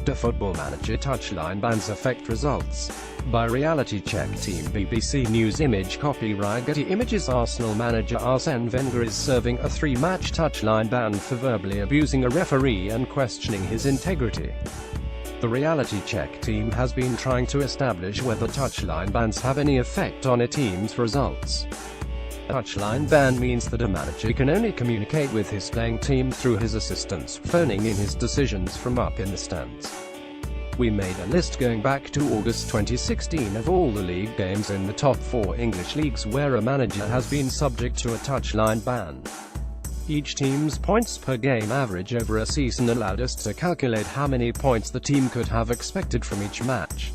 Do Football Manager touchline bans affect results? By Reality Check Team BBC News Image Copyright Getty Images. Arsenal manager Arsene Wenger is serving a 3-match touchline ban for verbally abusing a referee and questioning his integrity. The Reality Check team has been trying to establish whether touchline bans have any effect on a team's results. A touchline ban means that a manager can only communicate with his playing team through his assistants, phoning in his decisions from up in the stands. We made a list going back to August 2016 of all the league games in the top 4 English leagues where a manager has been subject to a touchline ban. Each team's points per game average over a season allowed us to calculate how many points the team could have expected from each match.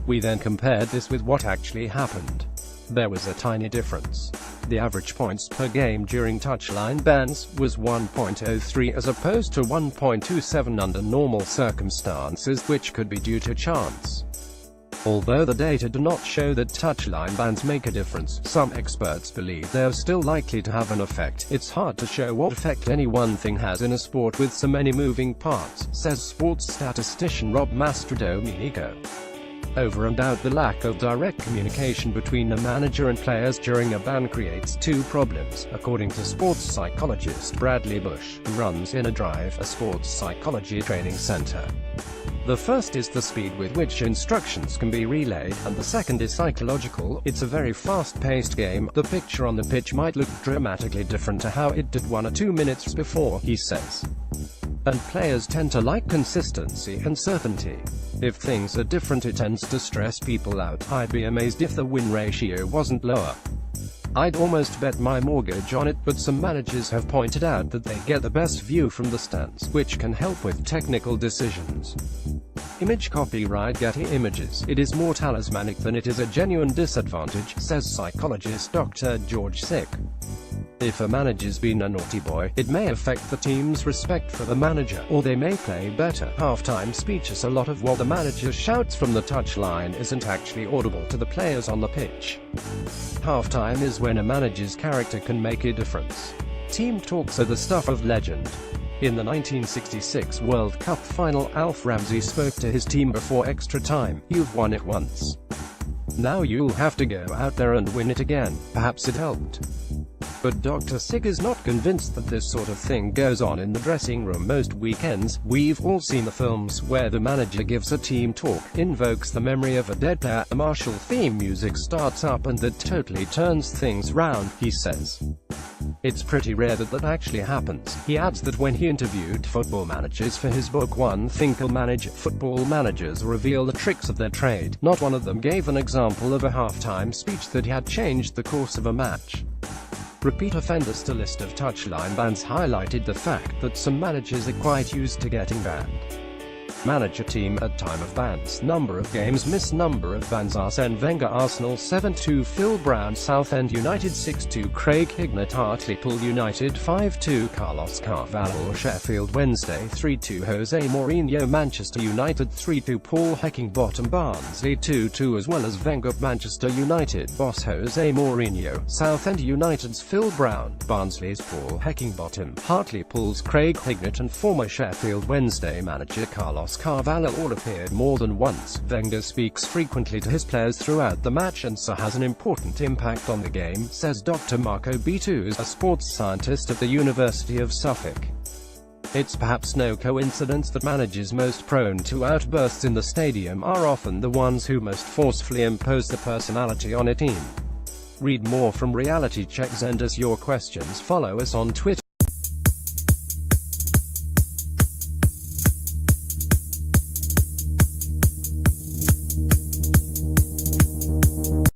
We then compared this with what actually happened. There was a tiny difference. The average points per game during touchline bans was 1.03 as opposed to 1.27 under normal circumstances, which could be due to chance. Although the data do not show that touchline bans make a difference, some experts believe they are still likely to have an effect. It's hard to show what effect any one thing has in a sport with so many moving parts, says sports statistician Rob Mastrodomenico. Over and out, the lack of direct communication between the manager and players during a ban creates 2 problems, according to sports psychologist Bradley Bush, who runs In a Drive, a sports psychology training center. The first is the speed with which instructions can be relayed, and the second is psychological. It's a very fast-paced game. The picture on the pitch might look dramatically different to how it did 1 or 2 minutes before, he says. And players tend to like consistency and certainty. If things are different, it tends to stress people out. I'd be amazed if the win ratio wasn't lower. I'd almost bet my mortgage on it, but some managers have pointed out that they get the best view from the stands, which can help with technical decisions. Image copyright Getty Images. It is more talismanic than it is a genuine disadvantage, says psychologist Dr. George Sick. If a manager's been a naughty boy, it may affect the team's respect for the manager, or they may play better. Halftime speeches. A lot of what the manager shouts from the touchline isn't actually audible to the players on the pitch. Halftime is when a manager's character can make a difference. Team talks are the stuff of legend. In the 1966 World Cup final, Alf Ramsey spoke to his team before extra time. "You've won it once. Now you'll have to go out there and win it again." Perhaps it helped. But Dr. Sick is not convinced that this sort of thing goes on in the dressing room most weekends. We've all seen the films where the manager gives a team talk, invokes the memory of a dead player, the martial theme music starts up, and that totally turns things round, he says. It's pretty rare that that actually happens. He adds that when he interviewed football managers for his book One Thing Will Manage, football managers reveal the tricks of their trade. Not one of them gave an example of a halftime speech that had changed the course of a match. Repeat offenders. The list of touchline bans highlighted the fact that some managers are quite used to getting banned. Manager team at time of bans. Number of games missed. Number of bans. Arsene Wenger Arsenal 7-2 Phil Brown Southend United 6-2 Craig Hignett Hartlepool United 5-2 Carlos Carvalho Sheffield Wednesday 3-2 Jose Mourinho Manchester United 3-2 Paul Heckingbottom Barnsley 2-2 as well as Wenger Manchester United boss Jose Mourinho, Southend United's Phil Brown, Barnsley's Paul Heckingbottom, Hartlepool's Craig Hignett and former Sheffield Wednesday manager Carlos Carvalho all appeared more than once. Wenger speaks frequently to his players throughout the match and so has an important impact on the game, says Dr. Marco Beatuz, a sports scientist at the University of Suffolk. It's perhaps no coincidence that managers most prone to outbursts in the stadium are often the ones who most forcefully impose their personality on a team. Read more from Reality Check. Send us your questions. Follow us on Twitter.